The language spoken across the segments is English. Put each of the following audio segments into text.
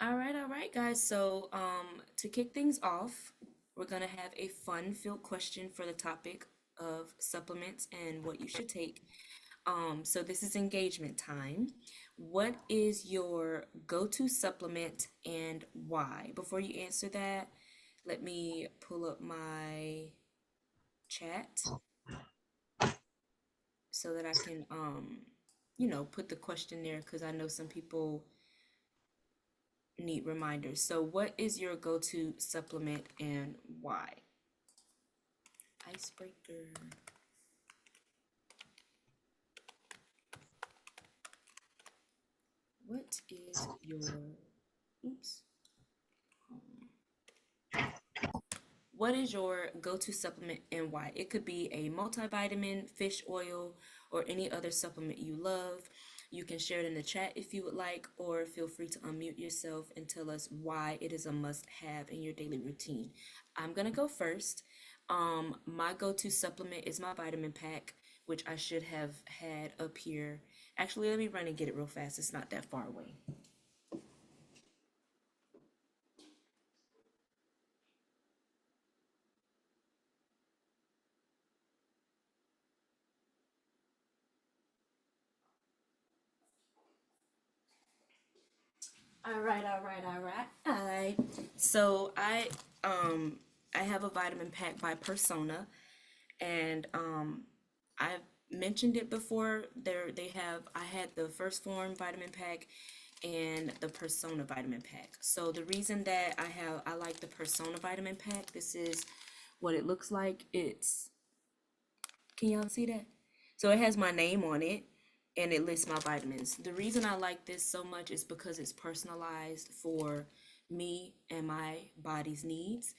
All right, guys. So, to kick things off, we're gonna have a fun-filled question for the topic of supplements and what you should take. So this is engagement time. What is your go-to supplement and why? Before you answer that, let me pull up my chat so that I can, put the question there because I know some people need reminders. So, what is your go to supplement and why? Icebreaker. What is your. Oops. What is your go to supplement and why? It could be a multivitamin, fish oil, or any other supplement you love. You can share it in the chat if you would like, or feel free to unmute yourself and tell us why it is a must have in your daily routine. I'm going to go first. My go to supplement is my vitamin pack, which I should have had up here. Actually, let me run and get it real fast. It's not that far away. All right, all right, all right, all right. So I have a vitamin pack by Persona, and I've mentioned it before. They have I had the first form vitamin pack and the Persona vitamin pack. So the reason that I like the Persona vitamin pack, this is what it looks like. It's Can y'all see that? So it has my name on it and it lists my vitamins. The reason I like this so much is because it's personalized for me and my body's needs.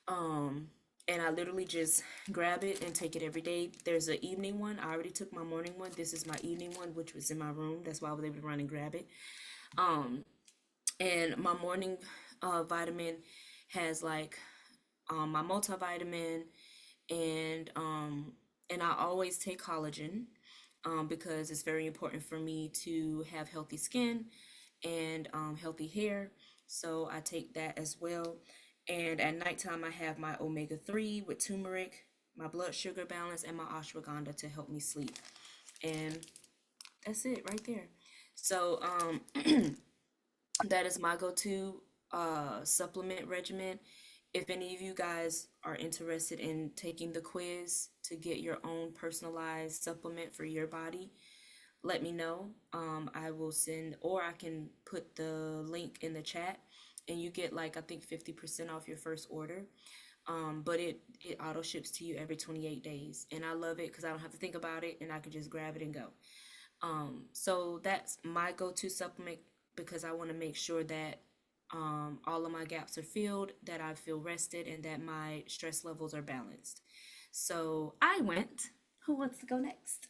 Um, and I literally just grab it and take it every day. There's an evening one. I already took my morning one. This is my evening one, which was in my room. That's why I was able to run and grab it. Um, and my morning vitamin has like my multivitamin and I always take collagen because it's very important for me to have healthy skin and healthy hair. So I take that as well. And at nighttime, I have my omega 3 with turmeric, my blood sugar balance, and my ashwagandha to help me sleep. And that's it right there. So that is my go-to supplement regimen. If any of you guys are interested in taking the quiz to get your own personalized supplement for your body, let me know. I will send, or I can put the link in the chat, and you get like I think 50% off your first order. But it auto ships to you every 28 days, and I love it because I don't have to think about it, and I can just grab it and go. So that's my go-to supplement because I want to make sure that all of my gaps are filled, that I feel rested, and that my stress levels are balanced. So I went. Who wants to go next?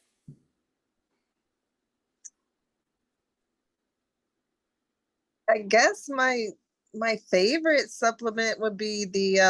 I guess my favorite supplement would be the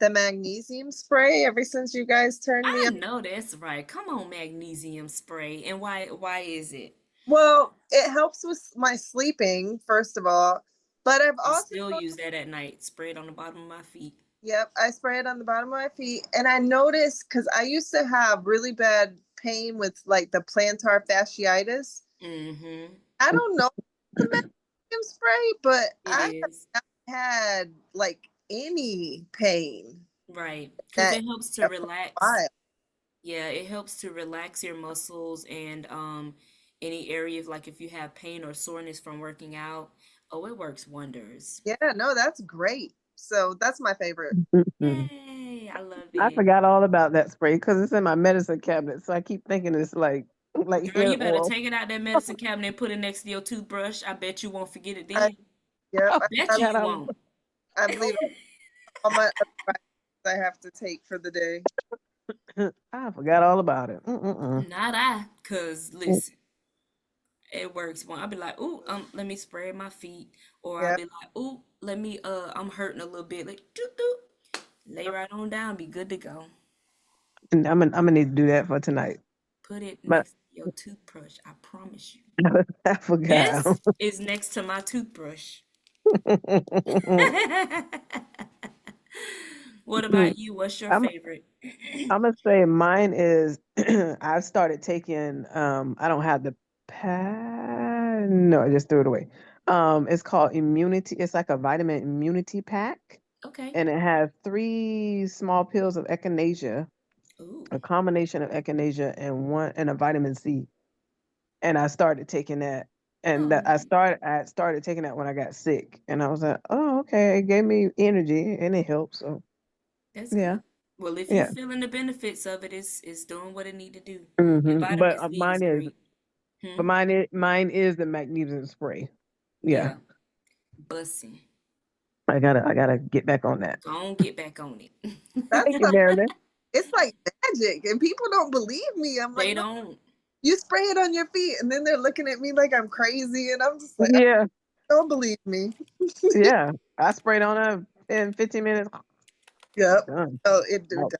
magnesium spray ever since you guys turned me I on. know that's right. Come on, magnesium spray. And why is it? Well, it helps with my sleeping, first of all, but I've I also still use that at night. Spray it on the bottom of my feet. yep, I spray it on the bottom of my feet and I noticed cuz I used to have really bad pain with like the plantar fasciitis. Mm-hmm. I don't know the magnesium spray, but It I have is. not had like any pain Right. Because that it helps to for a relax. while. Yeah, it helps to relax your muscles and any area of like if you have pain or soreness from working out. Oh, it works wonders. Yeah, no, that's great. So that's my favorite. Mm-mm. Yay, I love I it. forgot all about that spray because it's in my medicine cabinet. So I keep thinking it's like Girl, hair you better oil. take it out that medicine cabinet and put it next to your toothbrush. I bet you won't forget it I, then. yep, I I bet you forgot you all. won't. I believe all my other vitamins I have to take for the day. I forgot all about it. Mm-mm-mm. Not I, cause listen, it works. When I'll be like, ooh, let me spray my feet, or I'll Yeah. be like, ooh, let me, I'm hurting a little bit, like, doo doo, lay right on down, be good to go. And I'm gonna need to do that for tonight. Put it But next to your toothbrush. I promise you. I forgot. This is next to my toothbrush. What about you? What's your I'm favorite? I'm gonna say mine is I've started taking I don't have the pad. No, I just threw it away. It's called immunity. It's like a vitamin immunity pack, Okay. and it has three small pills of echinacea, Ooh. a combination of echinacea and one and a vitamin C. And I started taking that. And Oh, I started taking that when I got sick, and I was like, oh, okay, it gave me energy and it helped. So that's yeah, good. Well, if you yeah. feeling the benefits of it, it's doing what it need to do. And But vitamin C is great. Hmm? mine is the magnesium spray. Yeah, Yeah. Bussing. I gotta get back on that. Go on, get back on That's Thank you, it. the Marilyn. it's like magic, and people don't believe me. I'm like, They no, don't. you spray it on your feet, and then they're looking at me like I'm crazy, and I'm just like, I Yeah, don't believe me. yeah. I sprayed on her in 15 minutes. Yep. Done. Oh, it do. Oh, I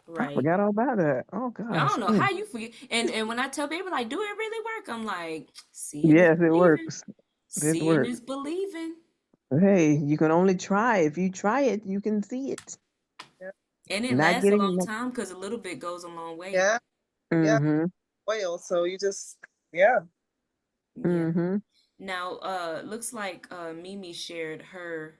Right. forgot all about that. Oh I gosh. don't know how you forget. And when I tell people like, do it really work? I'm like, seeing is Yes, it believing. works. It Seeing works. is believing. Hey, you can only try. If you try it, you can see it. Yeah. And it Not lasts a getting long no. time because a little bit goes a long way. Yeah. Yeah. Mm-hmm. Oil. So you just, yeah. Yeah. Mm-hmm. Now, looks like Mimi shared her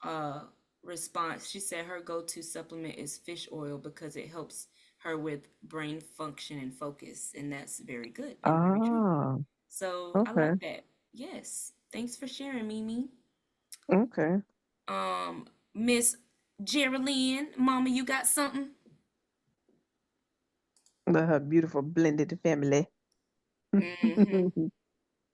uh response. She said her go-to supplement is fish oil because it helps her with brain function and focus, and that's very good and very true. Ah, So I okay. like that. Yes. Thanks for sharing, Mimi. Okay. Miss Geraldine, Mama, you got something? The beautiful blended family. Mm-hmm.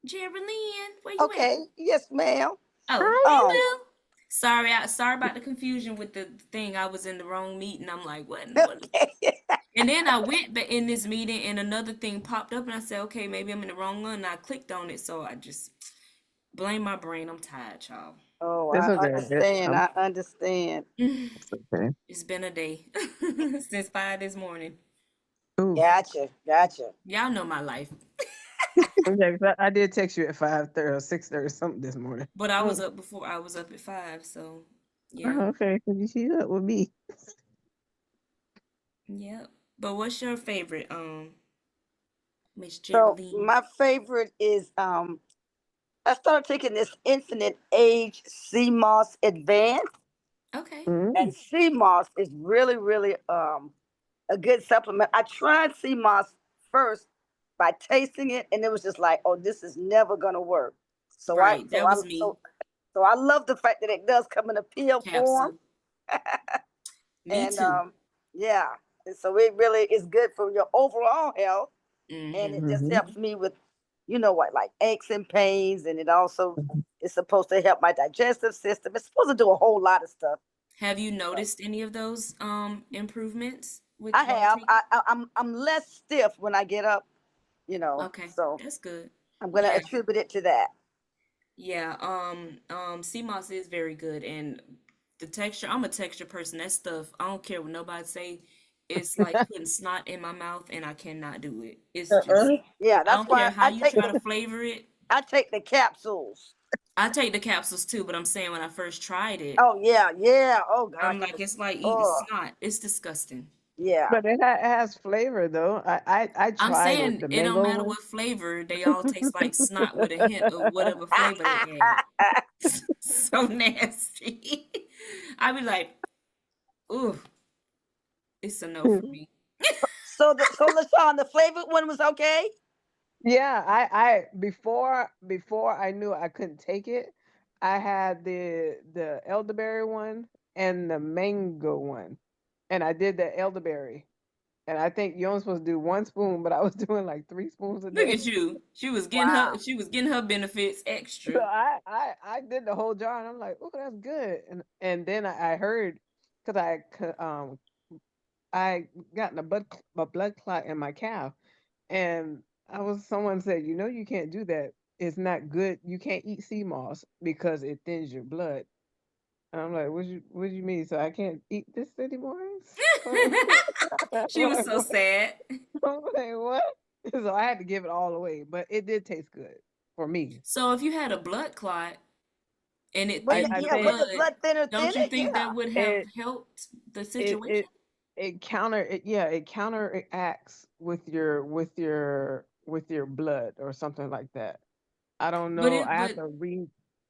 Geraldine, where you at? Okay, yes, ma'am. Oh, Hi. hey Um, Lil. Sorry about the confusion with the thing. I was in the wrong meeting. I'm like, what in the world? okay. And then I went back in this meeting and another thing popped up and I said, okay, maybe I'm in the wrong one. And I clicked on it. So I just blame my brain. I'm tired, y'all. Oh, It's I okay. understand. I understand. It's Okay. been a day since 5 this morning. Ooh. Gotcha, gotcha. Y'all know my life. Okay, 'cause I did text you at 5:30 or 6:30 something this morning. But I was Mm. up before I was up at 5. So yeah. Oh, okay. Cause you up with me. Yep. But what's your favorite, Miss So Geraldine? my favorite is I started taking this Infinite Age Sea Moss Advanced, Okay. and Mm. Sea Moss is really, really a good supplement. I tried Sea Moss first by tasting it, and it was just like, oh, this is never gonna work. So I Right. so That I was me. so so I love the fact that it does come in a pill form. Capsule. Me And too. yeah, and so it really is good for your overall health, and Mm-hmm. it just Mm-hmm. helps me with, you know what, like aches and pains, and it also is supposed to help my digestive system. It's supposed to do a whole lot of stuff. Have you noticed any of those improvements I with while have. taking? I'm less stiff when I get up, Okay, so that's good. I'm gonna Yeah, attribute it to that. yeah. Sea moss is very good, and the texture. I'm a texture person. That stuff. I don't care what nobody say. It's like putting snot in my mouth, and I cannot do it. It's just. Uh-uh. Yeah, I that's don't care why how you try to flavor it. I take the capsules. I take the capsules too, but I'm saying when I first tried it, Oh yeah, yeah. Oh gosh, I'm like, it's like eating oh snot. It's disgusting. yeah. But it has flavor though. I I'm tried it, saying the it don't mango matter one. what flavor, they all taste like snot with a hint of whatever flavor they add. So nasty. I be like, ooh, it's a no for me. So LaShawn, the flavored one was okay. Yeah, I before I knew I couldn't take it, I had the elderberry one and the mango one, and I did the elderberry, and I think you're only supposed to do 1 spoon, but I was doing like 3 spoons a Look day. at you. Wow. She was getting her benefits So extra. I did the whole jar, and I'm like, oh, that's good, and then I heard because I gotten a blood clot in my calf. And someone said, you can't do that. It's not good. You can't eat sea moss because it thins your blood. And I'm like, what you mean? So I can't eat this anymore? So I'm She was like, so what? sad. I'm like, what? So I had to give it all away, but it did taste good for me. So if you had a blood clot and it But thinned I your yeah, think but the blood, blood thinner don't thin you it. think that Yeah. would have it helped the it situation? it it counteracts with your blood or something like that. I don't But know. it I have but to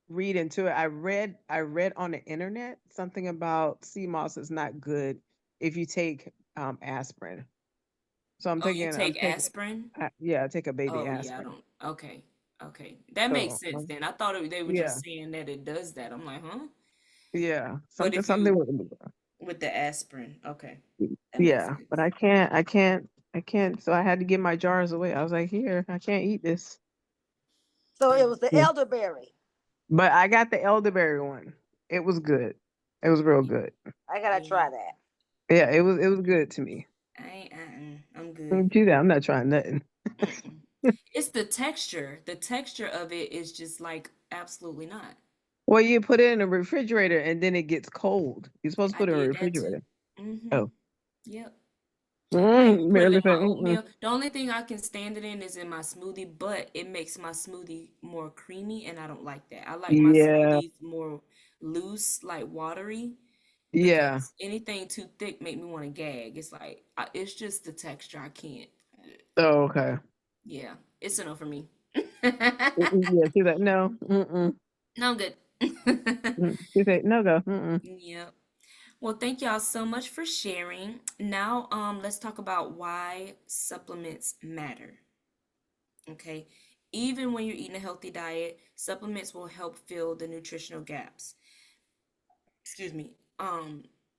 read into it. I read on the internet something about sea moss is not good if you take aspirin. So oh, you I'm take taking aspirin? yeah, I take a baby Oh yeah, I aspirin. don't. Okay. Okay. That makes So sense then. I thought they were yeah, just saying that it does that. I'm like, "Huh?" yeah, But if something you with with the aspirin, okay. That makes yeah, but sense. I can't. So I had to give my jars away. I was like, here, I can't eat this. So it Mm. was the Yeah. elderberry. But I got the elderberry one. It was good. It was real good. I gotta Yeah. try that. Yeah, it was good to me. I ain't, I'm good. Do that. I'm not trying nothing. Mm-mm. It's the texture. The texture of it is just like absolutely not. Well, you put it in the refrigerator and then it gets cold. You're supposed to I put it in the did that too. refrigerator. Mm-hmm. Oh, Yep. I even put it in Barely my said, mm-mm. oatmeal. The only thing I can stand it in is in my smoothie, but it makes my smoothie more creamy, and I don't like that. I like my Yeah, smoothies more loose, like watery, yeah. because anything too thick make me want to gag. It's like it's just the texture. I can't. Oh, okay. Yeah, it's a no for me. Yeah, she's like, no, mm-mm. No, I'm good. She said, no go, mm-mm. Yep. Well, thank y'all so much for sharing. Now, let's talk about why supplements matter. Okay. Even when you're eating a healthy diet, supplements will help fill the nutritional gaps. Excuse me.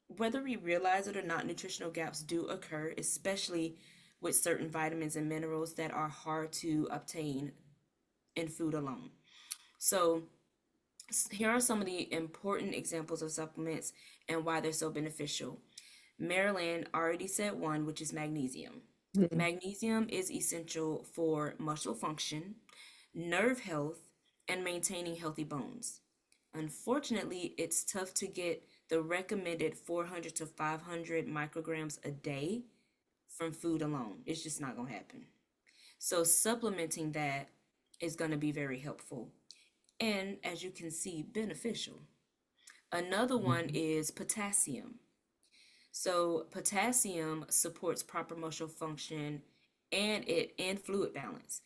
Whether we realize it or not, nutritional gaps do occur, especially with certain vitamins and minerals that are hard to obtain in food alone. So, here are some of the important examples of supplements and why they're so beneficial. Marilyn already said one, which is magnesium. Mm-mm. Magnesium is essential for muscle function, nerve health, and maintaining healthy bones. Unfortunately, it's tough to get the recommended 400 to 500 micrograms a day from food alone. It's just not going to happen. So, supplementing that is going to be very helpful and, as you can see, beneficial. Another one is potassium. So potassium supports proper muscle function and fluid balance.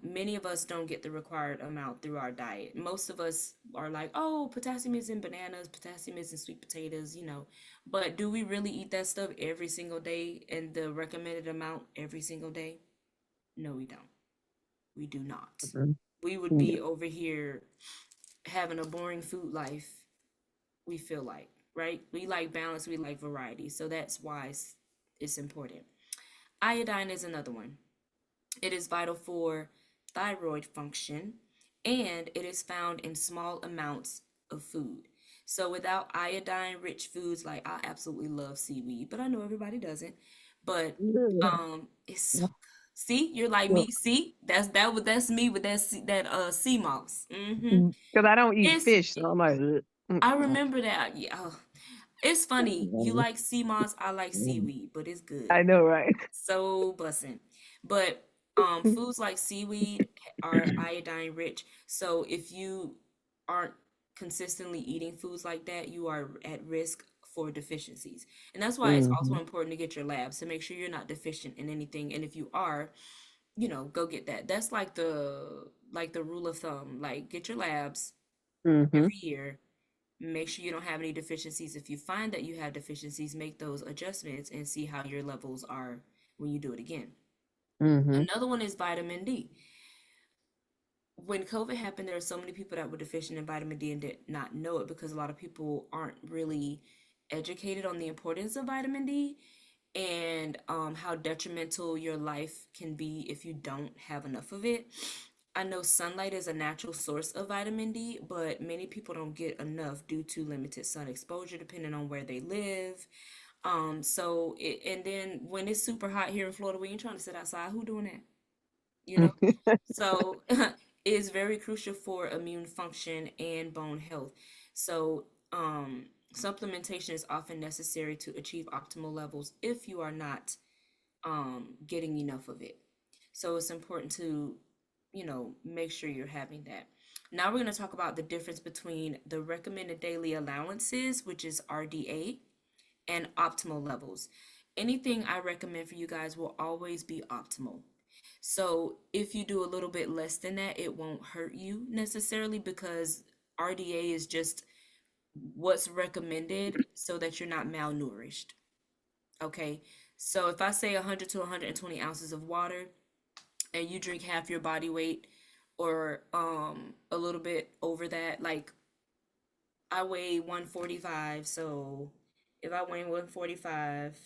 Many of us don't get the required amount through our diet. Most of us are like, oh, potassium is in bananas, potassium is in sweet potatoes, you know. But do we really eat that stuff every single day and the recommended amount every single day? No, we don't. We do not. Mm-mm. We would Yeah. be over here having a boring food life, we feel like, right? We like balance, we like variety. So that's why it's important. Iodine is another one. It is vital for thyroid function and it is found in small amounts of food. So without iodine rich foods, like I absolutely love seaweed, but I know everybody doesn't. But it's so good. See, you're like me. See, that's me with sea moss. Because I don't eat It's fish, so I'm like, ugh, I mm-mm. remember that. Yeah, oh, it's funny. You like sea moss, I like seaweed, but it's good. I know, right? So bussin'. But foods like seaweed are iodine rich. So if you aren't consistently eating foods like that, you are at risk for deficiencies. And that's why it's also Mm-hmm. important to get your labs to make sure you're not deficient in anything. And if you are, go get that. That's like the rule of thumb. Like get your labs Mm-hmm. every year, make sure you don't have any deficiencies. If you find that you have deficiencies, make those adjustments and see how your levels are when you do it again. Mm-hmm. Another one is vitamin D. When COVID happened, there were so many people that were deficient in vitamin D and did not know it because a lot of people aren't really educated on the importance of vitamin D and how detrimental your life can be if you don't have enough of it. I know sunlight is a natural source of vitamin D, but many people don't get enough due to limited sun exposure, depending on where they live. And then when it's super hot here in Florida, we ain't trying to sit outside. Who doing that? You know? So it's very crucial for immune function and bone health. So supplementation is often necessary to achieve optimal levels if you are not getting enough of it. So it's important to, make sure you're having that. Now we're going to talk about the difference between the recommended daily allowances, which is RDA, and optimal levels. Anything I recommend for you guys will always be optimal. So if you do a little bit less than that, it won't hurt you necessarily because RDA is just what's recommended so that you're not malnourished. Okay. So if I say 100 to 120 ounces of water and you drink half your body weight or a little bit over that, like I weigh 145, so if I weigh 145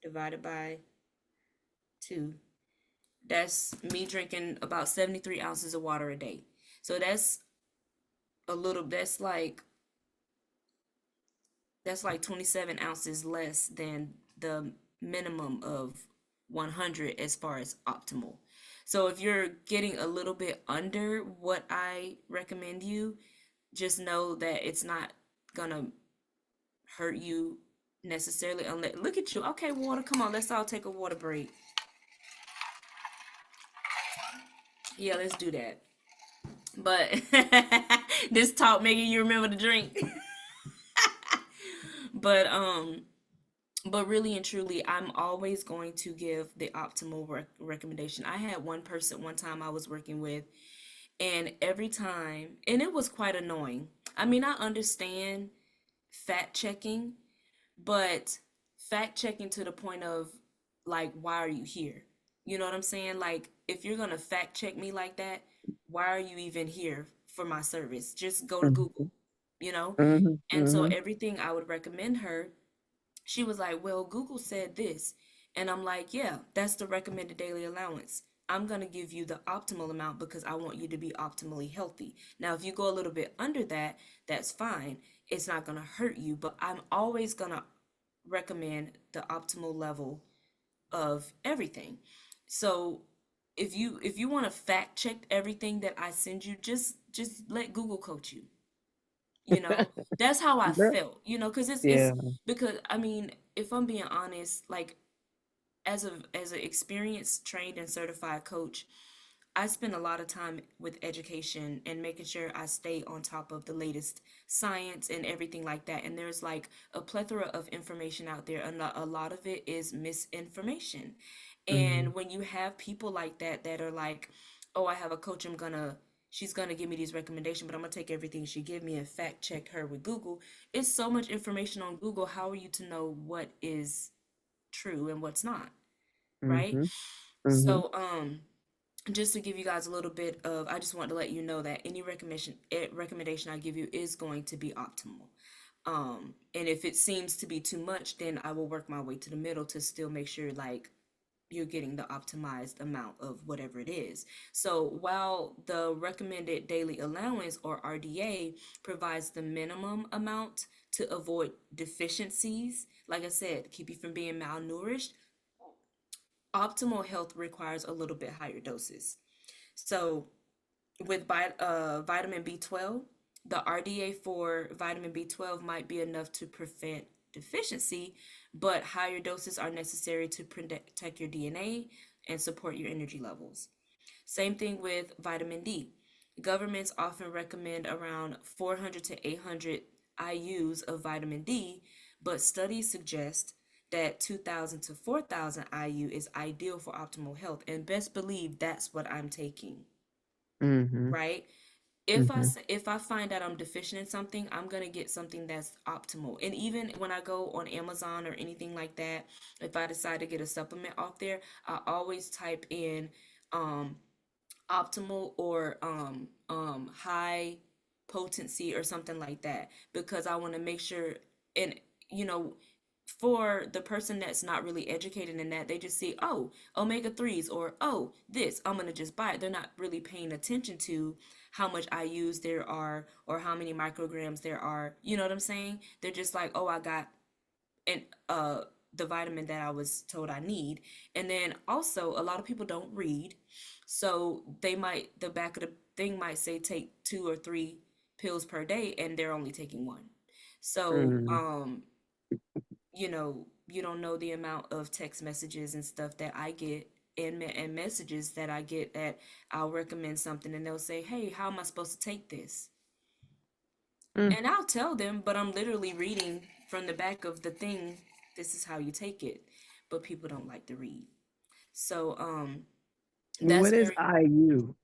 divided by 2, that's me drinking about 73 ounces of water a day. So that's a little, that's like 27 ounces less than the minimum of 100 as far as optimal. So if you're getting a little bit under what I recommend you, just know that it's not gonna hurt you necessarily unless look at you. Okay, water, come on, let's all take a water break. Yeah, let's do that. But this talk making you remember to drink. But but really and truly, I'm always going to give the optimal recommendation. I had one person one time I was working with, and every time, and it was quite annoying. I mean, I understand fact checking, but fact checking to the point of like, why are you here? You know what I'm saying? Like, if you're gonna fact check me like that, why are you even here for my service? Just go to Google, Mhm. you know? Mhm. And so Mhm. everything I would recommend her, she was like, well, Google said this. And I'm like, yeah, that's the recommended daily allowance. I'm going to give you the optimal amount because I want you to be optimally healthy. Now, if you go a little bit under that, that's fine. It's not going to hurt you, but I'm always going to recommend the optimal level of everything. So if you want to fact check everything that I send you, just let Google coach you. You know, that's how I Yeah. felt, because it's Yeah. because I mean, if I'm being honest, like as an experienced, trained, and certified coach, I spend a lot of time with education and making sure I stay on top of the latest science and everything like that. And there's like a plethora of information out there, and a lot of it is misinformation. Mhm. And when you have people like that that are like, "Oh, I have a coach, she's gonna give me these recommendations, but I'm gonna take everything she give me and fact check her with Google." It's so much information on Google. How are you to know what is true and what's not, right? Mhm. Mhm. So, just to give you guys a little bit of, I just want to let you know that any recommendation I give you is going to be optimal. And if it seems to be too much, then I will work my way to the middle to still make sure like you're getting the optimized amount of whatever it is. So while the recommended daily allowance or RDA provides the minimum amount to avoid deficiencies, like I said, keep you from being malnourished, optimal health requires a little bit higher doses. So with vitamin B12, the RDA for vitamin B12 might be enough to prevent deficiency, but higher doses are necessary to protect your DNA and support your energy levels. Same thing with vitamin D. Governments often recommend around 400 to 800 IUs of vitamin D, but studies suggest that 2,000 to 4,000 IU is ideal for optimal health. And best believe that's what I'm taking, Mhm. right? If I Mhm. s- if I find out I'm deficient in something, I'm gonna get something that's optimal. And even when I go on Amazon or anything like that, if I decide to get a supplement off there, I always type in um optimal or high potency or something like that because I want to make sure. And you know for the person that's not really educated in that, they just see, oh, omega 3s, or oh, this, I'm gonna just buy it. They're not really paying attention to how much IUs there are or how many micrograms there are. You know what I'm saying? They're just like, oh, I got and the vitamin that I was told I need. And then also a lot of people don't read. So they might, the back of the thing might say take 2 or 3 pills per day and they're only taking one. So, Mm. you don't know the amount of text messages and stuff that I get and messages that I get that I'll recommend something and they'll say, "Hey, how am I supposed to take this?" Mm. And I'll tell them, but I'm literally reading from the back of the thing, this is how you take it. But people don't like to read. So, that's What is very IU?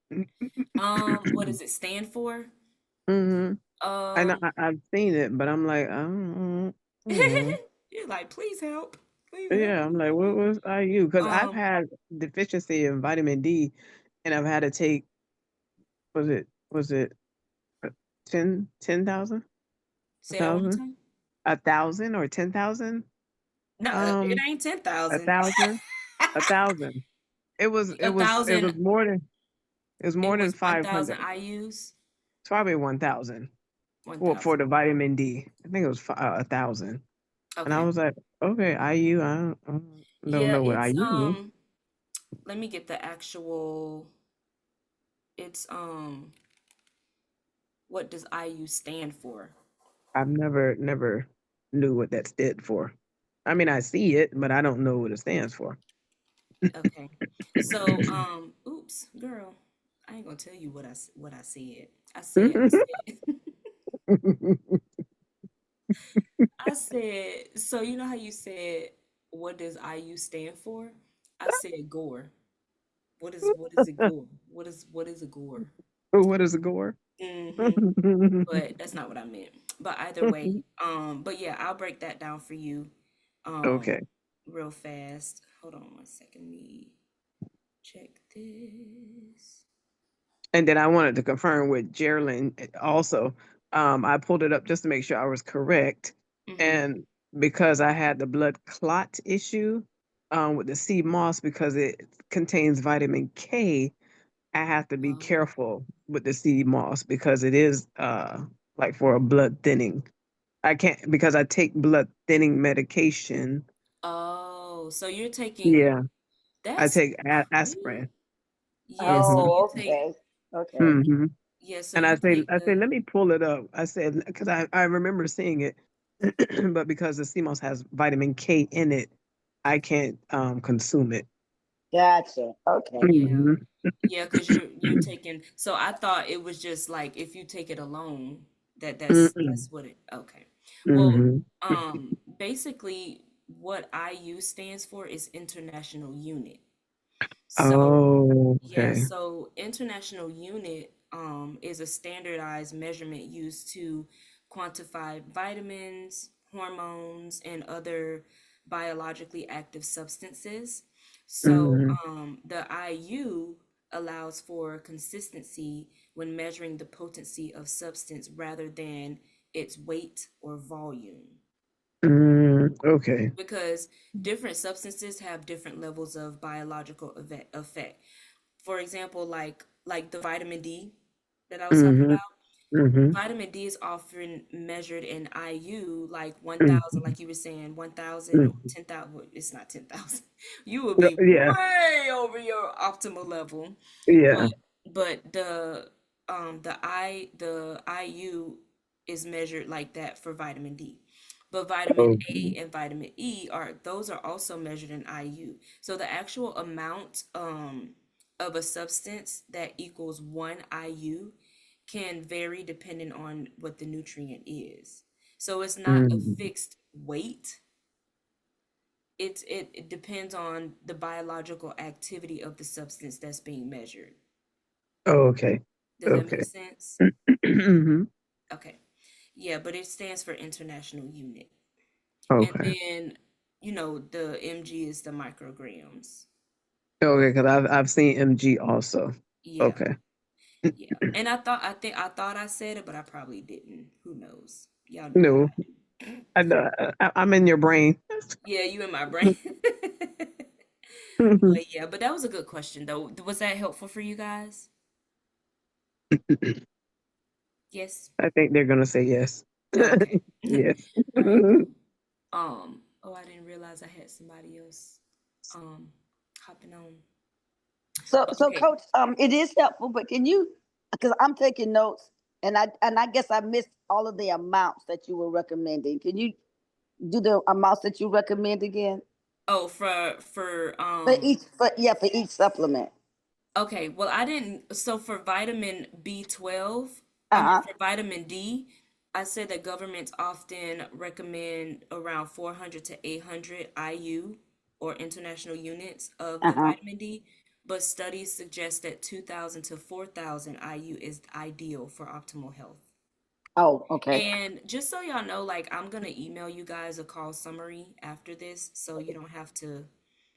what does it stand for? Mm-hmm. I know Um I've seen it, but I'm like, mm. you're like, please help. Please help. Yeah, I'm like, what was IU? Because I've Um, had deficiency in vitamin D, and I've had to take, was it 10,000, a say that one more thousand, time. 1,000 or 10,000? No, it ain't ten A thousand. thousand, a thousand. It was it A was it thousand. was more than it was It more than was 1,000 500. IU's. It's probably 1,000. One Well, for thousand. the vitamin D, I think it was 1,000. And I Okay. was like, okay, IU. I don't Yeah, know what it's IU means. let me get the actual. It's what does IU stand for? I've never knew what that stood for. I mean, I see it, but I don't know what it stands for. Okay. So, oops, girl. I ain't gonna tell you what I said. I said I said, so you know how you said, what does IU stand for? I said gore. What is a gore? What is a gore? What is a gore? Mm-hmm. But that's not what I meant. But either way, but yeah, I'll break that down for you, um, Okay. real fast. Hold on one second. Let me check this. And then I wanted to confirm with Geraldine also. I pulled it up just to make sure I was correct. Mm-hmm. And because I had the blood clot issue with the sea moss, because it contains vitamin K, I have to be Oh. careful with the sea moss because it is like for a blood thinning. I can't because I take blood thinning medication. Oh, so you're taking Yeah, I that's take crazy. aspirin. Yeah, so Hmm. you Oh, take okay. Okay. Hmm. yeah, so And you take I say, the let me pull it up. I said, because I remember seeing it, but because the CMOS has vitamin K in it, I can't consume it. Gotcha. Okay. yeah. Hmm. Yeah, because you're taking, so I thought it was just like if you take it alone, that's Mm-mm. what it, okay. Well, Hmm. basically what IU stands for is International Unit. So Oh, yeah, okay. so International Unit is a standardized measurement used to quantify vitamins, hormones, and other biologically active substances. So Hmm. the IU allows for consistency when measuring the potency of substance rather than its weight or volume, Okay. because different substances have different levels of biological effect. For example, like the vitamin D that I was talking Hmm. about. Hmm. Vitamin D is often measured in IU, like 1,000, Hmm. like you were saying, 1,000 or Hmm. 10,000. Well, it's not 10,000. You would No, be yeah, way over your optimal level. yeah. But the IU is measured like that for vitamin D. But vitamin Okay. A and vitamin E those are also measured in IU. So the actual amount of a substance that equals 1 IU can vary depending on what the nutrient is. So it's not a Mm. fixed weight. It depends on the biological activity of the substance that's being measured. Okay. Does that make Okay. sense? Hmm. Okay. Yeah, but it stands for International Unit. And Okay. then, the mg is the micrograms. Okay, because I've seen MG also. Yeah, Okay. yeah. And I thought I said it, but I probably didn't. Who knows? Y'all know how No, I do. I know. I'm in your brain. Yeah, you in my brain. But yeah, but that was a good question though. Was that helpful for you guys? Yes. I think they're gonna say yes. Okay. Yes. All right, cool. Oh, I didn't realize I had somebody else um hopping on. So, But so okay. coach, it is helpful, but can you, because I'm taking notes And I guess I missed all of the amounts that you were recommending. Can you do the amounts that you recommend again Oh, for for each supplement? okay, well, I didn't. So for vitamin B12, I mean Uh-huh. for vitamin D, I said that governments often recommend around 400 to 800 IU or international units of the Uh-huh. vitamin D, but studies suggest that 2,000 to 4,000 IU is ideal for optimal health. Oh, okay. And just so y'all know, like I'm gonna email you guys a call summary after this, so you don't have to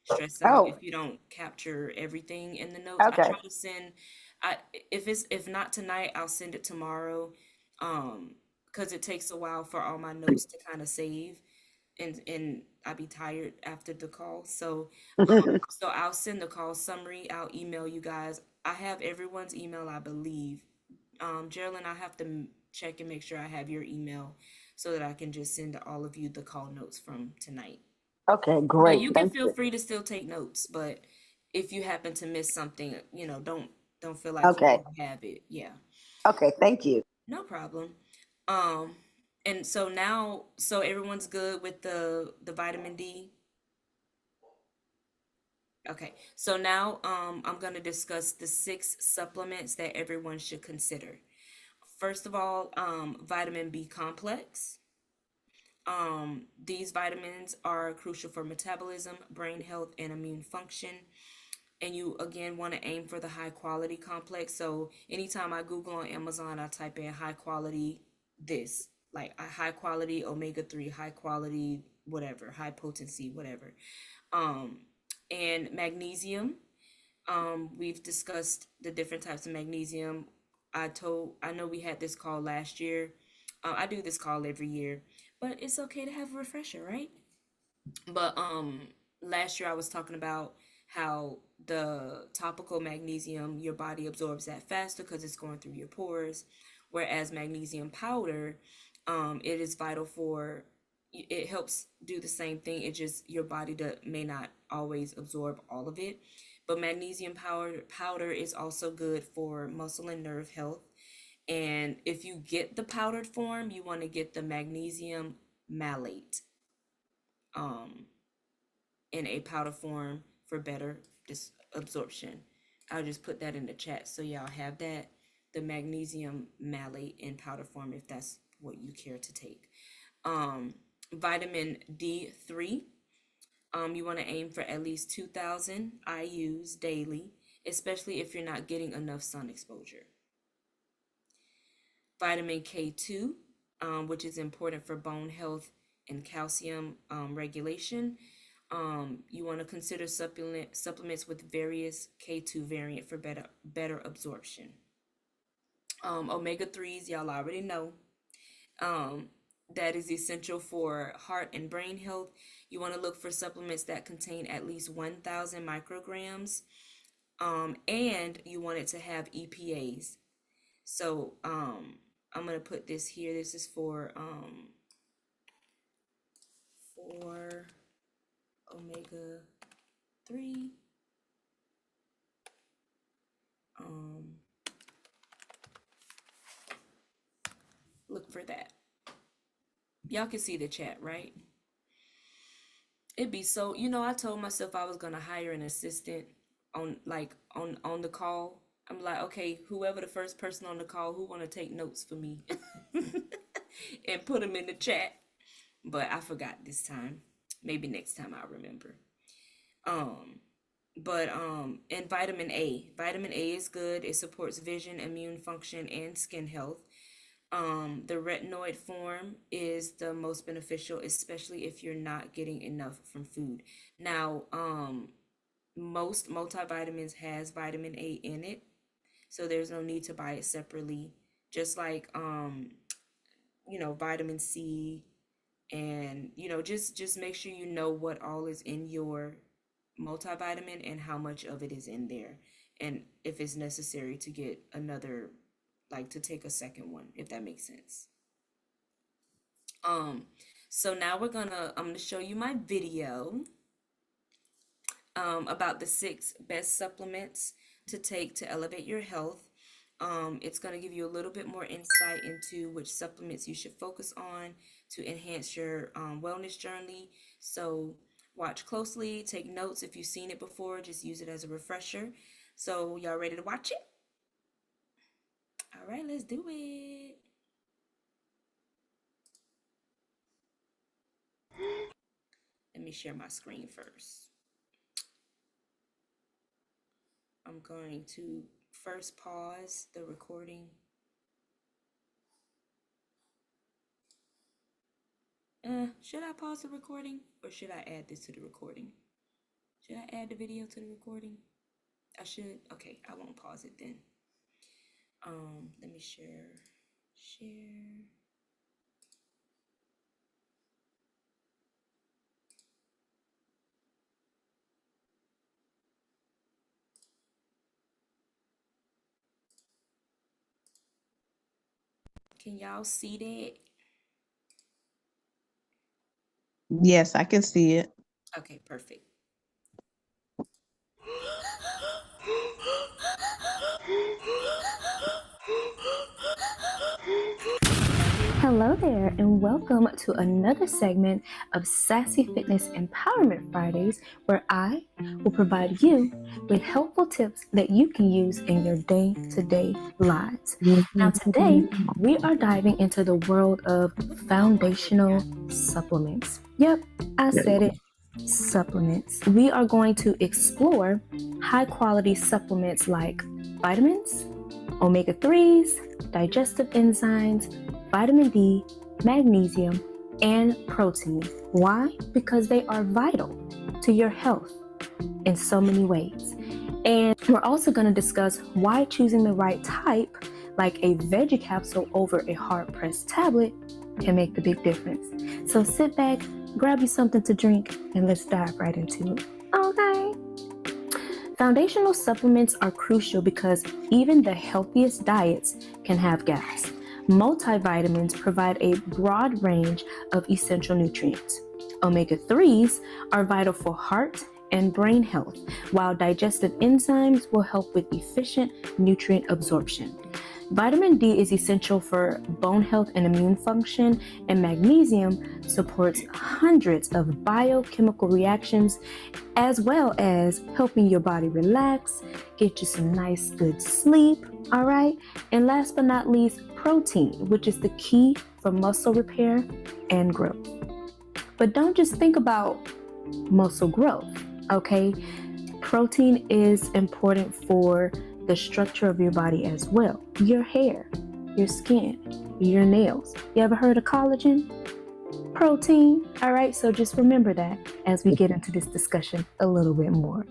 stress out Oh, if you don't capture everything in the notes. I okay. try to send, I if not tonight, I'll send it tomorrow, because it takes a while for all my notes to kind of save, and I'll be tired after the call. So I'll send the call summary. I'll email you guys. I have everyone's email, I believe. Geraldine, I have to check and make sure I have your email so that I can just send to all of you the call notes from tonight. Okay, But great. you can Thank feel you. free to still take notes, but if you happen to miss something, don't feel like you Okay. don't have it. Yeah, Okay, thank you. no problem. Um, and so now, so everyone's good with the vitamin D. Okay, so now I'm gonna discuss the 6 supplements that everyone should consider. First of all, vitamin B complex. These vitamins are crucial for metabolism, brain health, and immune function. And you again want to aim for the high quality complex. So anytime I Google on Amazon, I type in high quality this, like a high quality omega 3, high quality whatever, high potency, whatever. Um, and magnesium. We've discussed the different types of magnesium. I know we had this call last year. I do this call every year, but it's okay to have a refresher, right? But last year I was talking about how the topical magnesium your body absorbs that faster because it's going through your pores, whereas magnesium powder, it is vital for it helps do the same thing. It just your body may not always absorb all of it. But magnesium powder is also good for muscle and nerve health. And if you get the powdered form, you want to get the magnesium malate. Um, in a powder form for better absorption. I'll just put that in the chat so y'all have that. The magnesium malate in powder form if that's what you care to take. Vitamin D3. You want to aim for at least 2,000 IUs daily, especially if you're not getting enough sun exposure. Vitamin K2, which is important for bone health and calcium regulation. You want to consider supplements with various K2 variant for better absorption. Omega 3s, y'all already know. That is essential for heart and brain health. You want to look for supplements that contain at least 1,000 micrograms. And you want it to have EPAs. So I'm gonna put this here. This is for omega 3. Um, look for that. Y'all can see the chat, right? It'd be so, I told myself I was gonna hire an assistant on the call. I'm like, okay, whoever the first person on the call who want to take notes for me and put them in the chat. But I forgot this time. Maybe next time I'll remember. Um, and vitamin A. Vitamin A is good. It supports vision, immune function, and skin health. The retinoid form is the most beneficial, especially if you're not getting enough from food. Now, most multivitamins has vitamin A in it, so there's no need to buy it separately. Just like vitamin C, and just make sure you know what all is in your multivitamin and how much of it is in there, and if it's necessary to get another, like to take a second one, if that makes sense. So now I'm gonna show you my video about the 6 best supplements to take to elevate your health. It's going to give you a little bit more insight into which supplements you should focus on to enhance your wellness journey. So watch closely, take notes. If you've seen it before, just use it as a refresher. So y'all ready to watch it? All right, let's do it. Let me share my screen first. I'm going to first pause the recording. Should I pause the recording or should I add this to the recording? Should I add the video to the recording? I should. Okay, I won't pause it then. Let me share. Can y'all see that? Yes, I can see it. Okay, perfect. Hello there, and welcome to another segment of Sassy Fitness Empowerment Fridays, where I will provide you with helpful tips that you can use in your day-to-day lives. Now, today, we are diving into the world of foundational supplements. Yep, I said it. Supplements. We are going to explore high-quality supplements like vitamins, omega-3s, digestive enzymes, vitamin D, magnesium, and protein. Why? Because they are vital to your health in so many ways. And we're also going to discuss why choosing the right type, like a veggie capsule over a hard-pressed tablet, can make the big difference. So sit back, grab you something to drink, and let's dive right into it. Okay. Foundational supplements are crucial because even the healthiest diets can have gaps. Multivitamins provide a broad range of essential nutrients. Omega-3s are vital for heart and brain health, while digestive enzymes will help with efficient nutrient absorption. Vitamin D is essential for bone health and immune function, and magnesium supports hundreds of biochemical reactions, as well as helping your body relax, get you some nice, good sleep, all right? And last but not least, protein, which is the key for muscle repair and growth. But don't just think about muscle growth, okay? Protein is important for the structure of your body as well. Your hair, your skin, your nails. You ever heard of collagen? Protein. All right, so just remember that as we get into this discussion a little bit more.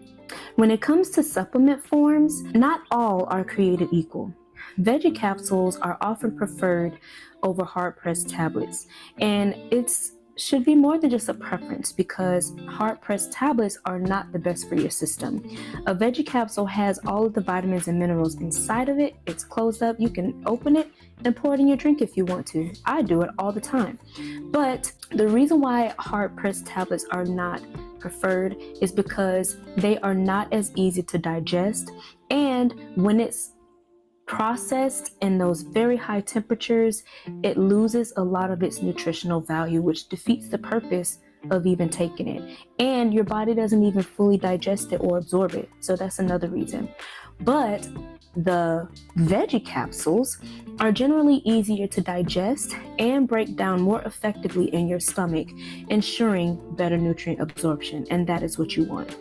When it comes to supplement forms, not all are created equal. Veggie capsules are often preferred over hard-pressed tablets, and it's should be more than just a preference because hard-pressed tablets are not the best for your system. A veggie capsule has all of the vitamins and minerals inside of it. It's closed up. You can open it and pour it in your drink if you want to. I do it all the time. But the reason why hard-pressed tablets are not preferred is because they are not as easy to digest, and when it's processed in those very high temperatures, it loses a lot of its nutritional value, which defeats the purpose of even taking it. And your body doesn't even fully digest it or absorb it. So that's another reason. But the veggie capsules are generally easier to digest and break down more effectively in your stomach, ensuring better nutrient absorption. And that is what you want.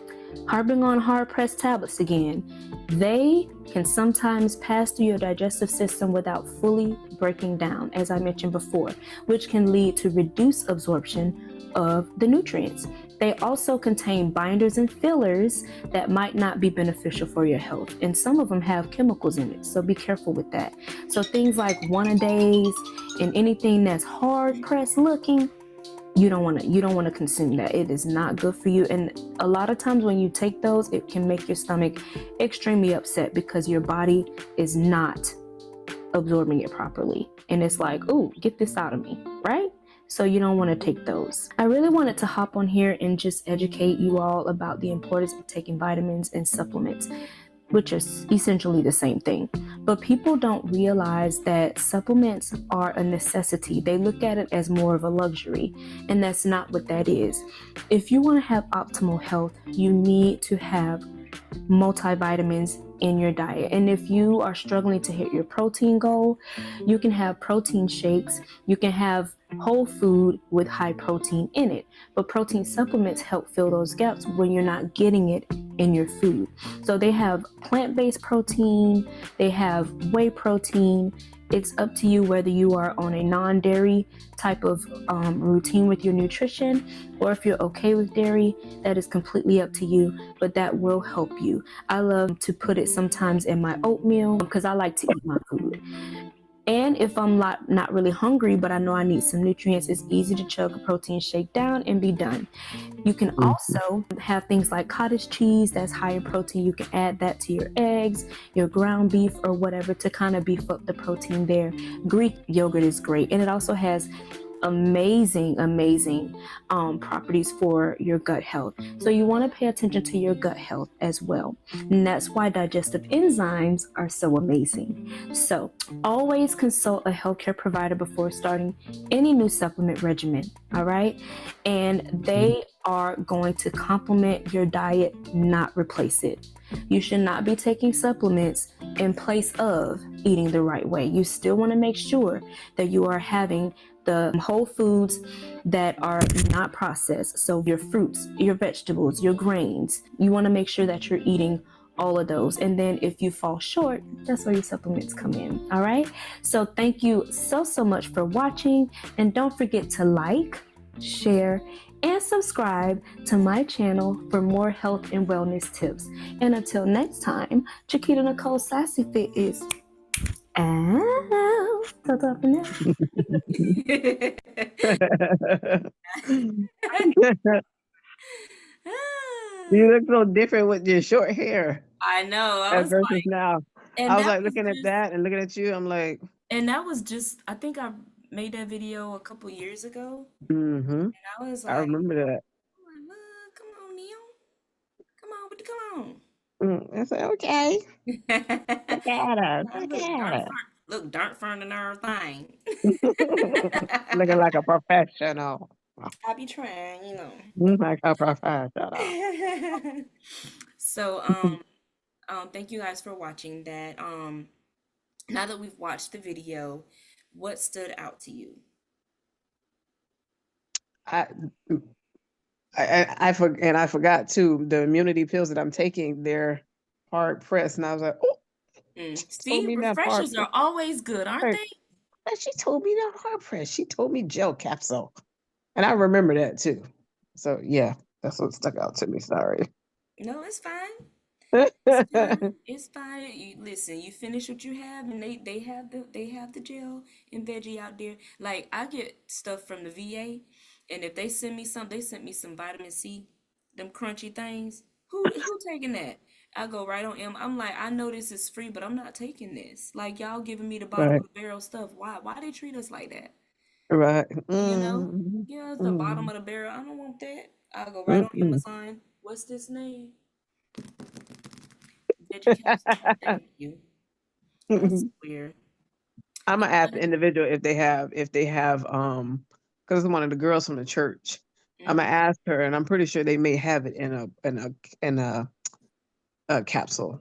Harping on hard-pressed tablets again, they can sometimes pass through your digestive system without fully breaking down, as I mentioned before, which can lead to reduced absorption of the nutrients. They also contain binders and fillers that might not be beneficial for your health, and some of them have chemicals in it, so be careful with that. So things like one-a-days and anything that's hard-pressed looking, you don't want to consume that. It is not good for you. And a lot of times when you take those, it can make your stomach extremely upset because your body is not absorbing it properly. And it's like, oh, get this out of me, right? So you don't want to take those. I really wanted to hop on here and just educate you all about the importance of taking vitamins and supplements. which is essentially the same thing. But people don't realize that supplements are a necessity. They look at it as more of a luxury, and that's not what that is. If you want to have optimal health, you need to have multivitamins in your diet. And if you are struggling to hit your protein goal, you can have protein shakes. You can have whole food with high protein in it. But protein supplements help fill those gaps when you're not getting it in your food. So they have plant-based protein, they have whey protein. It's up to you whether you are on a non-dairy type of routine with your nutrition, or if you're okay with dairy. That is completely up to you, but that will help you. I love to put it sometimes in my oatmeal because I like to eat my food. And if I'm not really hungry, but I know I need some nutrients, it's easy to chug a protein shake down and be done. You can also have things like cottage cheese that's high in protein. You can add that to your eggs, your ground beef, or whatever to kind of beef up the protein there. Greek yogurt is great, and it also has amazing properties for your gut health. So you want to pay attention to your gut health as well, and that's why digestive enzymes are so amazing. So always consult a healthcare provider before starting any new supplement regimen. All right, and they are going to complement your diet, not replace it. You should not be taking supplements in place of eating the right way. You still want to make sure that you are having the whole foods that are not processed. So your fruits, your vegetables, your grains, you want to make sure that you're eating all of those. And then if you fall short, that's where your supplements come in. All right. So thank you so much for watching. And don't forget to like, share, and subscribe to my channel for more health and wellness tips. And until next time, Chiquita Nicole Sassy Fit is out. Ta-ta for now. You look so different with your short hair I know. I as was versus like, now. and I was that like was looking at just, that and looking at you. I'm like, and that was just, I think I made that video a couple years ago. mm-hmm. And I was I like, remember that. "Well, come on, Neil. Come on, but come I said, okay. on." Look at her. I Look look at dark her. look dark fern and everything. Looking like a professional. I be trying, Like a professional. So, thank you guys for watching that. Now that we've watched the video, what stood out to you? I, I forgot too. The immunity pills that I'm taking, they're hard pressed, and I was like, oh, she told See, me not hard refreshers pressed. are always good, aren't they? And she told me not hard pressed. She told me gel capsule, and I remember that too. So yeah, that's what stuck out to me. Sorry. No, it's fine. It's fine. It's fine. Listen, you finish what you have, and they have the gel and veggie out there. Like I get stuff from the VA, and if they send me some, they sent me some vitamin C, them crunchy things. Who taking that? I go right on M. I'm like, I know this is free, but I'm not taking this. Like y'all giving me the bottom Right, of the barrel stuff. Why they treat us like that? right. You know? Mm, Yeah, it's the bottom mm, of the barrel. I don't want that. I go right on mm, Amazon. What's this name? Veggie capsule. Thank you. That's mm. weird. I'm Yeah, gonna ask but the individual if they have because it's one of the girls from the church. I'm gonna mhm. ask her, and I'm pretty sure they may have it in a capsule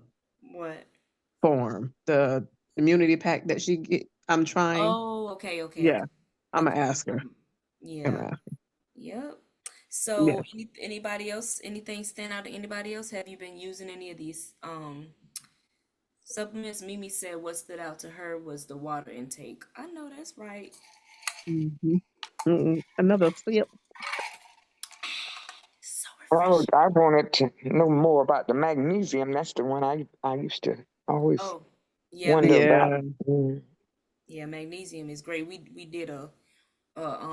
What? form. The immunity pack that I'm trying. Oh, okay, okay, Yeah, okay. I'm gonna Okay. ask her. I'm Yeah. gonna ask Yep. her. So, Yeah. anybody else? Anything stand out to anybody else? Have you been using any of these supplements? Mimi said what stood out to her was the water intake. I know that's right. Hmm. Another sip. So Oh, refreshing. I wanted to know more about the magnesium. That's the one I used to always Oh, yeah, wonder about. Yeah. Mm. yeah, magnesium is great. We did a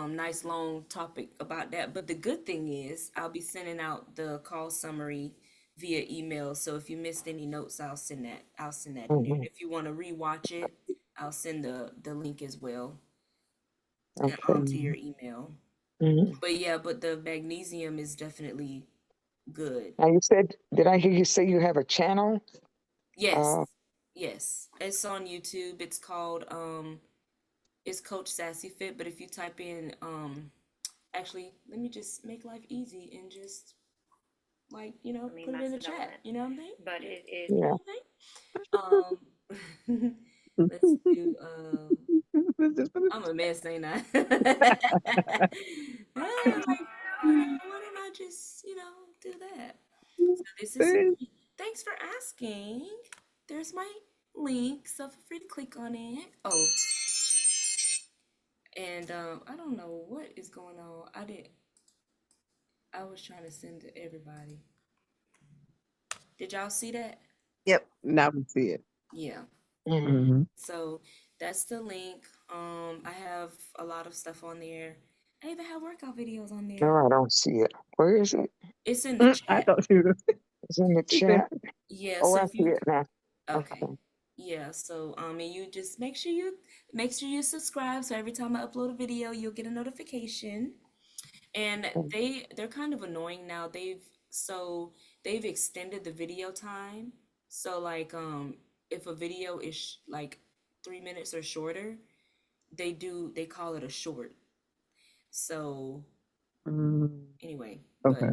nice long topic about that. But the good thing is, I'll be sending out the call summary via email. So if you missed any notes, I'll send that. I'll send that in there. Hmm. If you want to rewatch it, I'll send the link as well to Okay. your email. Hmm. But yeah, but the magnesium is definitely good. Now you said, did I hear you say you have a channel? Yes, yes. It's on YouTube. It's called it's Coach Sassy Fit, but if you type in actually, let me just make life easy and just like, I mean, put it in the that's chat. relevant. You know what I'm saying? But it is. You know what I'm saying? Let's do I'm a mess, ain't I? Like, why didn't I just, do that? So this is me. Thanks for asking. There's my link, so feel free to click on it. Oh, and I don't know what is going on. I was trying to send to everybody. Did y'all see that? Yep. Now we see it. Yeah. Mm-hmm. So that's the link. I have a lot of stuff on there. I even have workout videos on there. No, I don't see it. Where is it? It's in the I chat. thought she was. It's in the She said, chat. Yeah, Oh, so I if see you it now. okay. Yeah, so and you just make sure you subscribe so every time I upload a video, you'll get a notification. And they're kind of annoying now. They've extended the video time. So like if a video is like 3 minutes or shorter, they call it a short. So anyway, okay.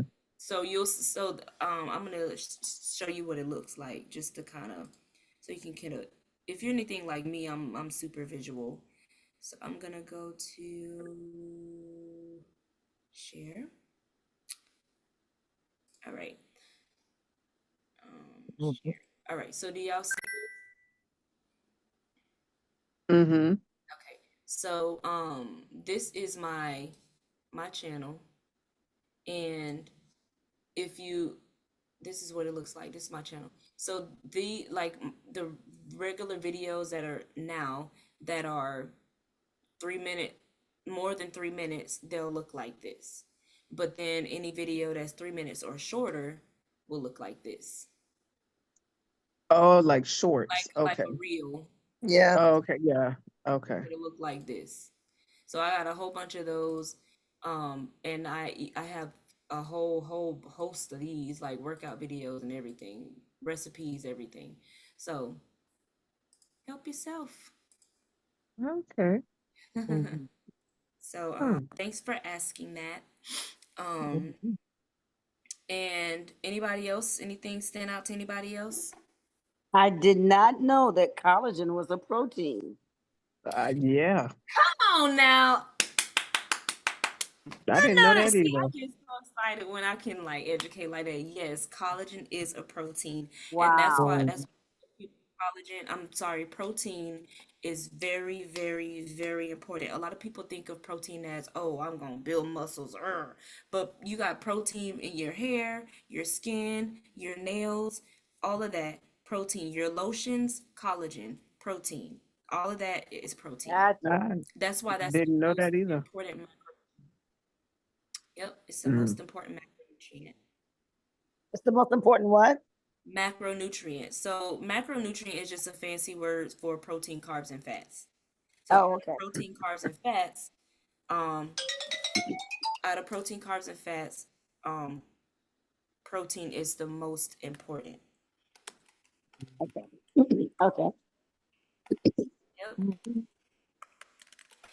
but I'm gonna show you what it looks like just to kind of so you can kind of if you're anything like me, I'm super visual. So I'm gonna go to share. All right. Share. All right. So do y'all see? Mm-hmm. Okay. So this is my channel, and if you this is what it looks like. This is my channel. So the regular videos that are now that are 3 minute more than 3 minutes, they'll look like this. But then any video that's 3 minutes or shorter will look like this. Oh, like shorts. Like Okay. a reel. Yeah. Oh, okay. Yeah. Okay. It'll look like this. So I got a whole bunch of those. And I have a whole host of these like workout videos and everything, recipes, everything. So help yourself. Okay. Mhm. So thanks for asking that. Um, Mhm. and anybody else? Anything stand out to anybody else? I did not know that collagen was a protein. Yeah. Come on now. I I didn't know know that. that See, either. I get so excited when I can like educate like that. Yes, collagen is a protein, and Wow. that's why collagen. I'm sorry, protein is very, very, very important. A lot of people think of protein as, oh, I'm gonna build muscles, but you got protein in your hair, your skin, your nails, all of that. Protein, your lotions, collagen, protein. All of that is protein. Gotcha. I That's why that's the didn't know most that either. important. Yep, it's the Mm. most important macronutrient. It's the most important what? Macronutrient. So macronutrient is just a fancy word for protein, carbs, and fats. So Oh, okay. protein, carbs, and fats, um, out of protein, carbs, and fats, um, protein is the most important. Okay. Okay. Yep. Mhm.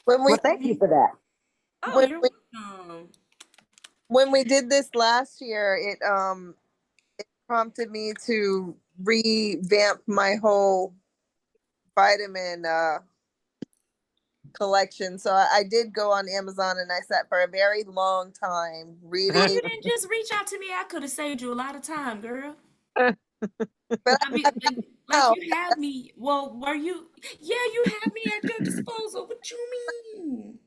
When we Well, thank you for that. Oh, when you're we welcome. when we did this last year, it prompted me to revamp my whole vitamin collection. So I did go on Amazon and I sat for a very long time Why reading. you didn't just reach out to me? I could have saved you a lot of time, girl. But I mean, like now, you have me. Well, were you? Yeah, you have me at your disposal. What you mean?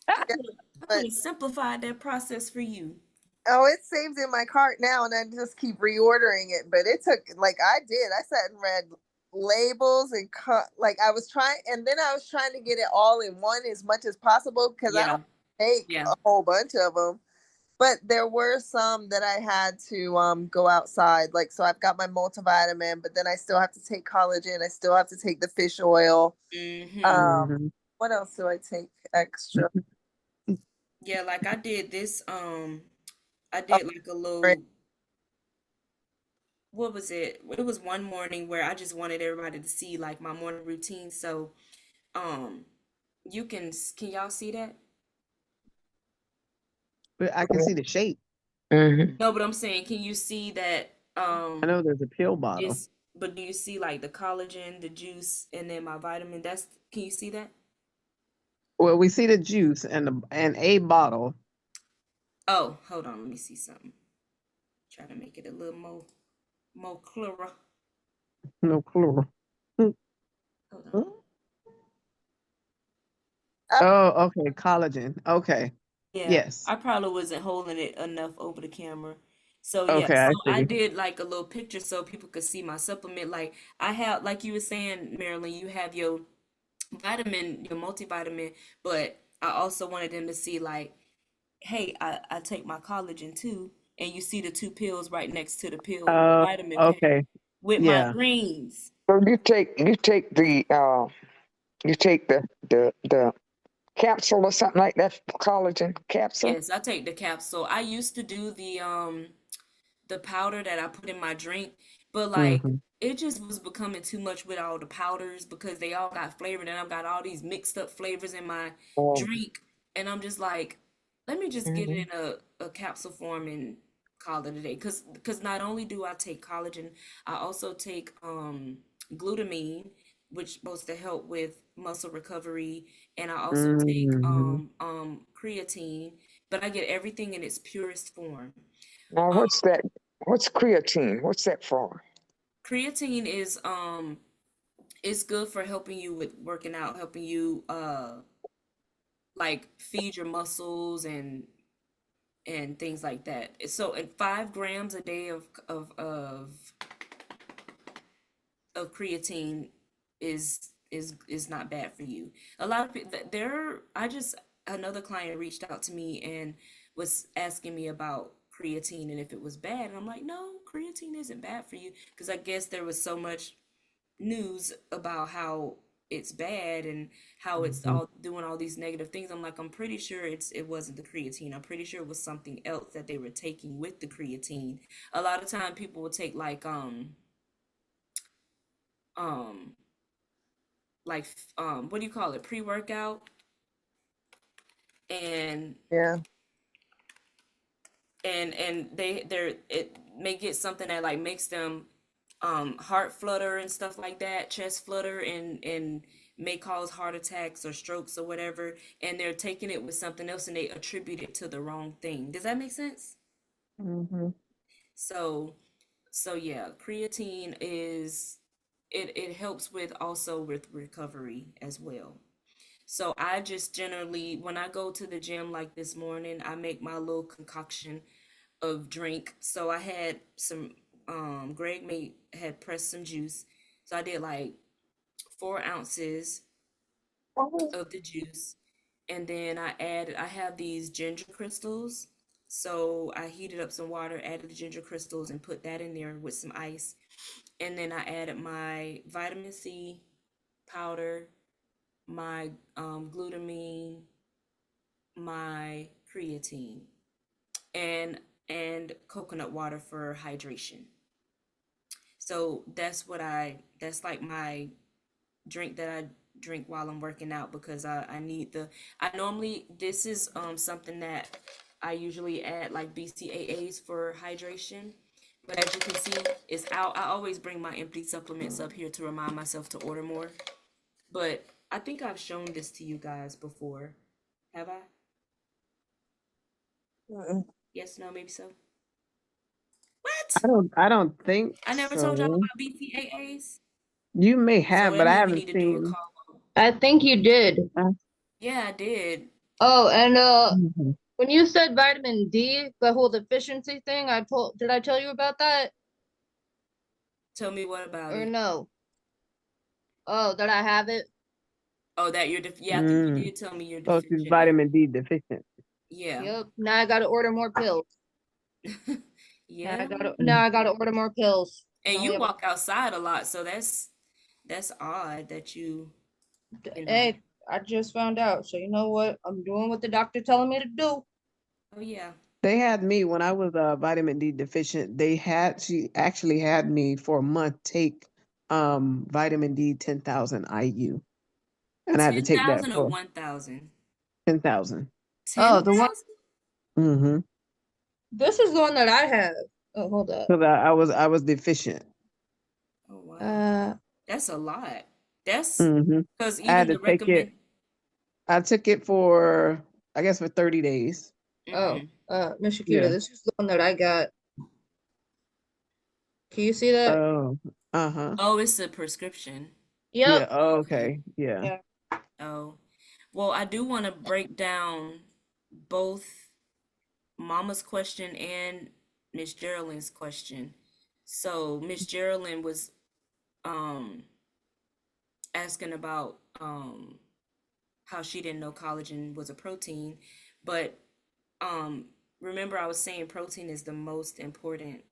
I but could have simplified that process for you. oh, it's saved in my cart now, and I just keep reordering it. But it took like I did. I sat and read labels and cut. Like I was trying, and then I was trying to get it all in one as much as possible because I Yeah, don't take yeah. a whole bunch of them. But there were some that I had to go outside. Like so, I've got my multivitamin, but then I still have to take collagen. I still have to take the fish oil. Mm-hmm. Mhm. What else do I take extra? Yeah, like I did this. I Oh, did like a right. little. what was it? It was one morning where I just wanted everybody to see like my morning routine. So, um, you can y'all see that? But I can see the shape. Mm-hmm. No, but I'm saying, can you see that? I know there's a pill bottle. Is but do you see like the collagen, the juice, and then my vitamin? Can you see that? Well, we see the juice and a bottle. Oh, hold on, let me see something. Try to make it a little more clearer. No clue. Hold on. Oh, okay. Collagen. Okay. Yeah, Yes. I probably wasn't holding it enough over the camera. So yeah, Okay, so I I see. did like a little picture so people could see my supplement. Like I have, like you were saying, Marilyn, you have your vitamin, your multivitamin, but I also wanted them to see like, hey, I take my collagen too, and you see the two pills right next to the vitamin pack Okay. with my Yeah. greens. So you take the capsule or something like that, collagen capsule. Yes, I take the capsule. I used to do the powder that I put in my drink, but like Hmm. it just was becoming too much with all the powders because they all got flavored and I've got all these mixed up flavors in my Oh, drink and I'm just like, let me just get mhm. it in a capsule form and call it a day. Cause not only do I take collagen, I also take glutamine, which supposed to help with muscle recovery, and I also take Hmm. creatine, but I get everything in its purest form. Now, Um, what's that? What's creatine? What's that for? Creatine is good for helping you with working out, helping you like feed your muscles and things like that. So at 5 grams a day of creatine is not bad for you. A lot of people there I just another client reached out to me and was asking me about creatine and if it was bad and I'm like, no, creatine isn't bad for you because I guess there was so much news about how it's bad and how it's Hmm. all doing all these negative things. I'm like, I'm pretty sure it wasn't the creatine. I'm pretty sure it was something else that they were taking with the creatine. A lot of time people will take um like what do you call it, pre-workout, and Yeah. they're it may get something that like makes them heart flutter and stuff like that, chest flutter, and may cause heart attacks or strokes or whatever, and they're taking it with something else and they attribute it to the wrong thing. Does that make sense? Hmm. So yeah, creatine is it helps with also with recovery as well. So I just generally, when I go to the gym like this morning, I make my little concoction of drink. So I had some, Greg had pressed some juice. So I did like 4 ounces of the juice. And then I have these ginger crystals. So I heated up some water, added the ginger crystals, and put that in there with some ice. And then I added my vitamin C powder, my glutamine, my creatine, and coconut water for hydration. So that's like my drink that I drink while I'm working out because I need I normally, this is something that I usually add like BCAAs for hydration. But as you can see, it's out. I always bring my empty supplements up here to remind myself to order more. But I think I've shown this to you guys before. Have I? Mm-mm. Yes, no, maybe so. I What? don't think I never told y'all so. about BCAAs. You may So have, that but I means we haven't need to do a seen. call. I think you did. Yeah, I did. Oh, and Mhm. when you said vitamin D, the whole deficiency thing, did I tell you about that Tell me what about or it? no? Oh, that I have it? Oh, that yeah, I think you Mm. did tell me you're Oh, she's deficient in. vitamin D deficient. Yeah. Yep. Now I gotta order more pills. Yeah. Now Mm. I gotta order more pills. And I only you have walk outside a lot, so that's odd that you know. Hey, I just found out. So you know what? I'm doing what the doctor telling me to do. Oh yeah. They had me when I was vitamin D deficient. She actually had me for a month take vitamin D 10,000 IU, and I had to take that 10,000 or for 1,000? 10,000. Oh, the one. 10,000? Mm-hmm. This is the one that I have. Oh, hold up. Because I was deficient. Oh, wow. Uh, That's a lot. That's Mm-hmm. because I had even to the take it. recommend. I took it for, I guess, for 30 days. oh, Hmm. Miss Shakita, Yeah. this is the one that I got. Can you see that? Oh. Uh-huh. Oh, it's a prescription. Yeah. Yep. Oh, Okay. okay. Yeah. Yeah. Oh, well, I do want to break down both Mama's question and Miss Geraldine's question. So Miss Geraldine was um asking about how she didn't know collagen was a protein, but um remember I was saying protein is the most important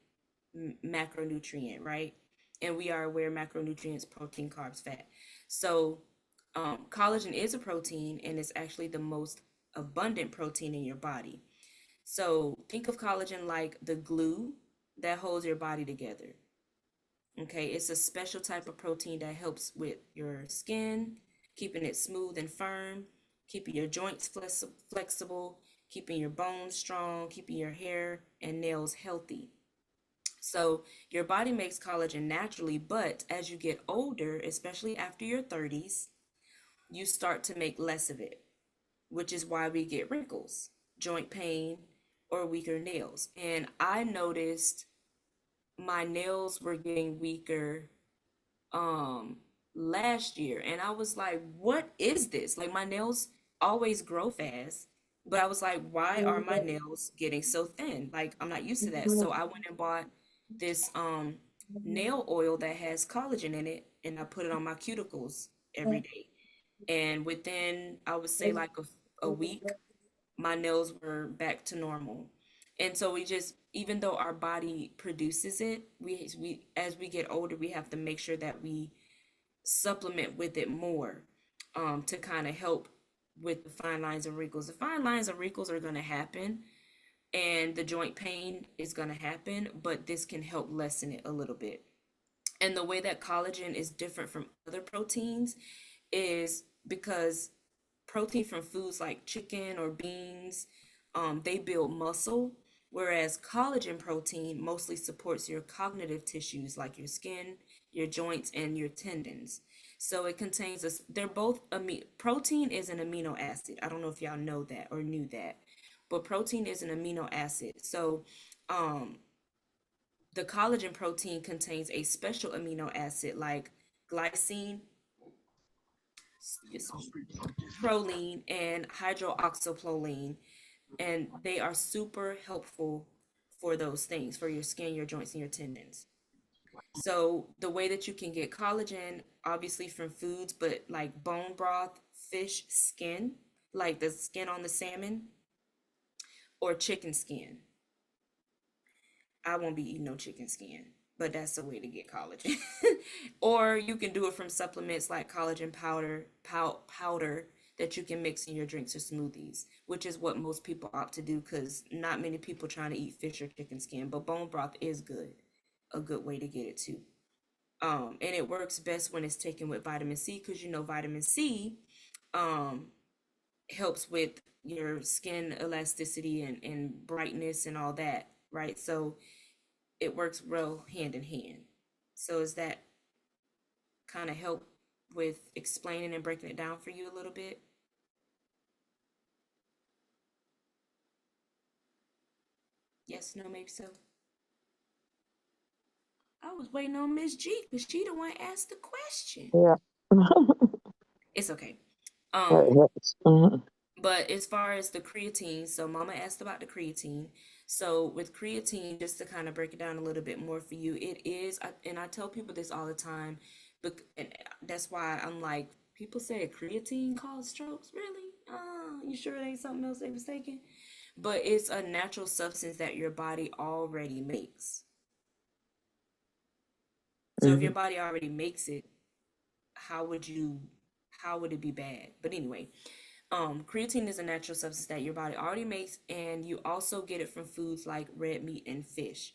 macronutrient, right? And we are aware macronutrients, protein, carbs, fat. So collagen is a protein and it's actually the most abundant protein in your body. So think of collagen like the glue that holds your body together. Okay, it's a special type of protein that helps with your skin, keeping it smooth and firm, keeping your joints flexible, keeping your bones strong, keeping your hair and nails healthy. So your body makes collagen naturally, but as you get older, especially after your 30s, you start to make less of it, which is why we get wrinkles, joint pain, or weaker nails. And I noticed my nails were getting weaker um last year, and I was like, what is this? Like my nails always grow fast, but I was like, why are my nails getting so thin? Like I'm not used to that. So I went and bought this nail oil that has collagen in it, and I put it on my cuticles every day. And within, I would say, like a week, my nails were back to normal. And so we just, even though our body produces it, we as we get older, we have to make sure that we supplement with it more, to kind of help with the fine lines and wrinkles. The fine lines and wrinkles are going to happen, and the joint pain is going to happen, but this can help lessen it a little bit. And the way that collagen is different from other proteins is because protein from foods like chicken or beans, they build muscle, whereas collagen protein mostly supports your cognitive tissues like your skin, your joints, and your tendons. So it contains us. They're both protein is an amino acid. I don't know if y'all know that or knew that, but protein is an amino acid. So um, the collagen protein contains a special amino acid like glycine, excuse me, proline, and hydroxyproline, and they are super helpful for those things, for your skin, your joints, and your tendons. So the way that you can get collagen, obviously from foods, but like bone broth, fish skin, like the skin on the salmon, or chicken skin. I won't be eating no chicken skin, but that's the way to get collagen. Or you can do it from supplements like collagen powder that you can mix in your drinks or smoothies, which is what most people opt to do because not many people trying to eat fish or chicken skin, but bone broth is good, a good way to get it too. And it works best when it's taken with vitamin C because you know vitamin C um helps with your skin elasticity and brightness and all that, right? So it works real hand in hand. So is that kind of help with explaining and breaking it down for you a little bit? Yes, no, maybe so. I was waiting on Miss G because she the one asked the question. Yeah. It's okay. That helps. Mhm. But as far as the creatine, so Mama asked about the creatine. So with creatine, just to kind of break it down a little bit more for you, it is, and I tell people this all the time, but and that's why I'm like, people say creatine causes strokes, really? You sure it ain't something else they was taking? But it's a natural substance that your body already makes. So if your Mhm. body already makes it, how would you, how would it be bad? But anyway, Creatine is a natural substance that your body already makes, and you also get it from foods like red meat and fish.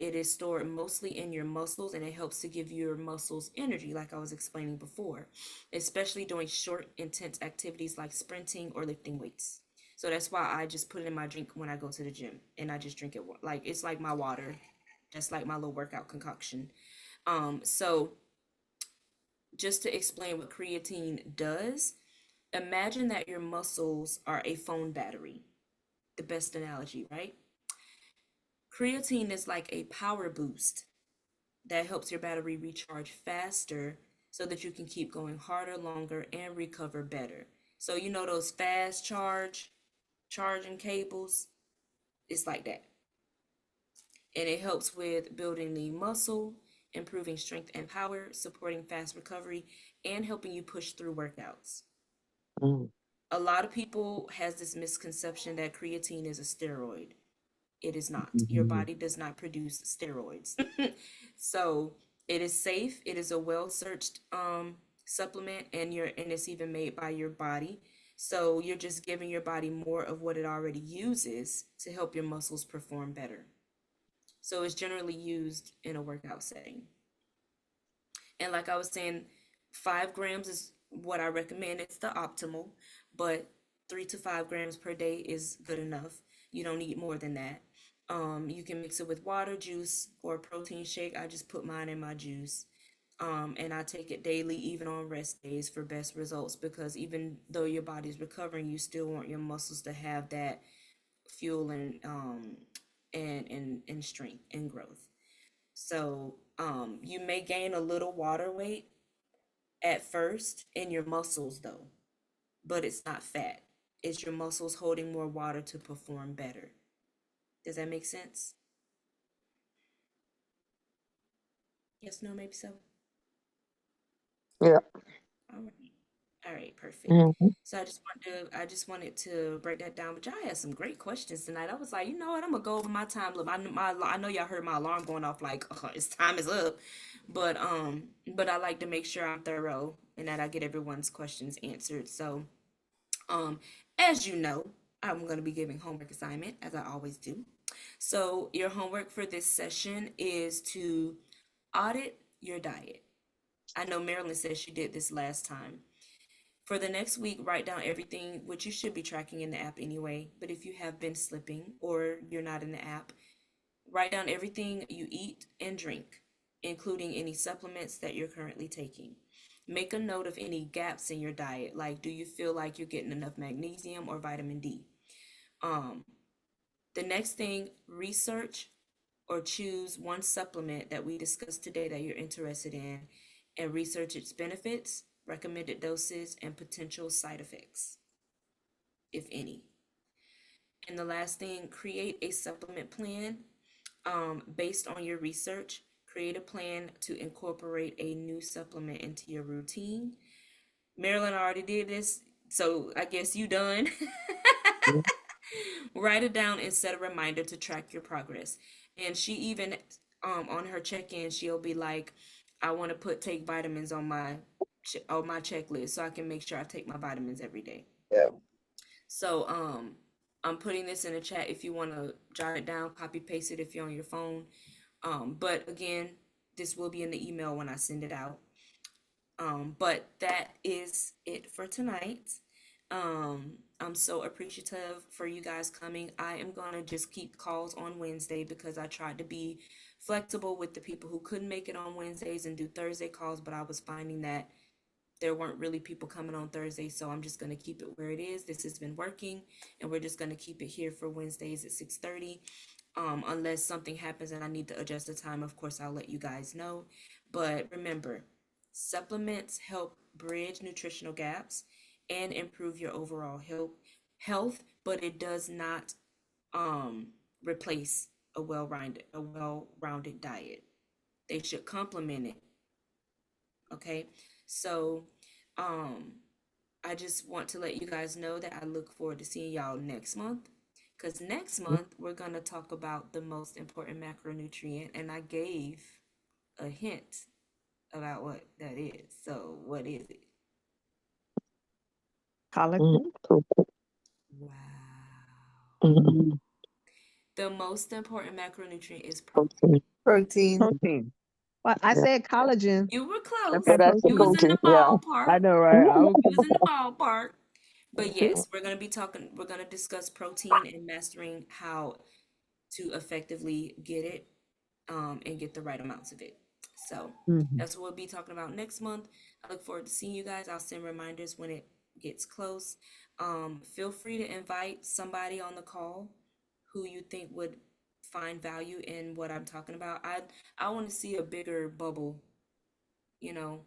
It is stored mostly in your muscles, and it helps to give your muscles energy, like I was explaining before, especially during short, intense activities like sprinting or lifting weights. So that's why I just put it in my drink when I go to the gym, and I just drink it like it's like my water, just like my little workout concoction. So just to explain what creatine does, imagine that your muscles are a phone battery. The best analogy, right? Creatine is like a power boost that helps your battery recharge faster so that you can keep going harder, longer, and recover better. So you know those fast charging cables? It's like that. And it helps with building the muscle, improving strength and power, supporting fast recovery, and helping you push through workouts. Mm. A lot of people has this misconception that creatine is a steroid. It is not. Your Mhm. body does not produce steroids. So it is safe. It is a well searched supplement, and it's even made by your body. So you're just giving your body more of what it already uses to help your muscles perform better. So it's generally used in a workout setting. And like I was saying, 5 grams is what I recommend. It's the optimal, but 3 to 5 grams per day is good enough. You don't need more than that. You can mix it with water, juice, or protein shake. I just put mine in my juice. And I take it daily, even on rest days, for best results, because even though your body's recovering, you still want your muscles to have that fuel and strength and growth. So you may gain a little water weight at first in your muscles though, but it's not fat. It's your muscles holding more water to perform better. Does that make sense? Yes, no, maybe so. Yeah. All right. All right, perfect. Mhm. So I just wanted to break that down. But y'all had some great questions tonight. I was like, you know what? I'm gonna go over my time limit. I know y'all heard my alarm going off like it's time is up, but I like to make sure I'm thorough and that I get everyone's questions answered. So Um, as you know, I'm going to be giving homework assignment as I always do. So your homework for this session is to audit your diet. I know Marilyn said she did this last time. For the next week, write down everything, which you should be tracking in the app anyway. But if you have been slipping or you're not in the app, write down everything you eat and drink, including any supplements that you're currently taking. Make a note of any gaps in your diet, like do you feel like you're getting enough magnesium or vitamin D? Um, the next thing, research or choose one supplement that we discussed today that you're interested in and research its benefits, recommended doses, and potential side effects, if any. And the last thing, create a supplement plan based on your research. Create a plan to incorporate a new supplement into your routine. Marilyn already did this, so I guess you done. Write it down and set a reminder to track your progress. And she even on her check-in, she'll be like, I want to put take vitamins on my checklist so I can make sure I take my vitamins every day. Yeah. So I'm putting this in the chat if you want to jot it down, copy paste it if you're on your phone. But again, this will be in the email when I send it out. But that is it for tonight. I'm so appreciative for you guys coming. I am gonna just keep calls on Wednesday because I tried to be flexible with the people who couldn't make it on Wednesdays and do Thursday calls, but I was finding that there weren't really people coming on Thursday, so I'm just gonna keep it where it is. This has been working, and we're just gonna keep it here for Wednesdays at 6:30. Unless something happens and I need to adjust the time, of course I'll let you guys know. But remember, supplements help bridge nutritional gaps and improve your overall health, but it does not replace a well-rounded diet. They should complement it. Okay, so um I just want to let you guys know that I look forward to seeing y'all next month. Because next month we're gonna talk about the most important macronutrient, and I gave a hint about what that is. So what is it? Collagen. Wow. Mhm. The most important macronutrient is protein. Protein. Protein. Protein. Well, I Yeah. said collagen. You were I close. Yeah, said that's the You was protein. in the protein. Yeah. ballpark. I know, right? I was You was in the ballpark. But yes, we're gonna discuss protein and mastering how to effectively get it, and get the right amounts of it. So Mhm. that's what we'll be talking about next month. I look forward to seeing you guys. I'll send reminders when it gets close. Feel free to invite somebody on the call who you think would find value in what I'm talking about. I want to see a bigger bubble, you know.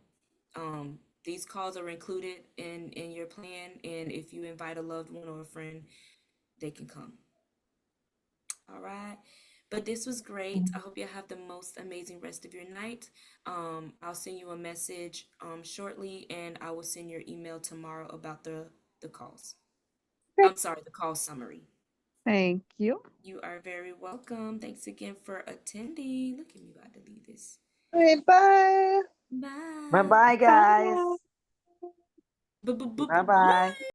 These calls are included in your plan, and if you invite a loved one or a friend, they can come. All right. But this was great. I hope you have the most amazing rest of your night. I'll send you a message shortly, and I will send your email tomorrow about the calls. I'm sorry, the call summary. Thank you. You are very welcome. Thanks again for attending. Look at me about to leave this. All right, bye. Bye. Bye bye, guys. Bye. Bye bye.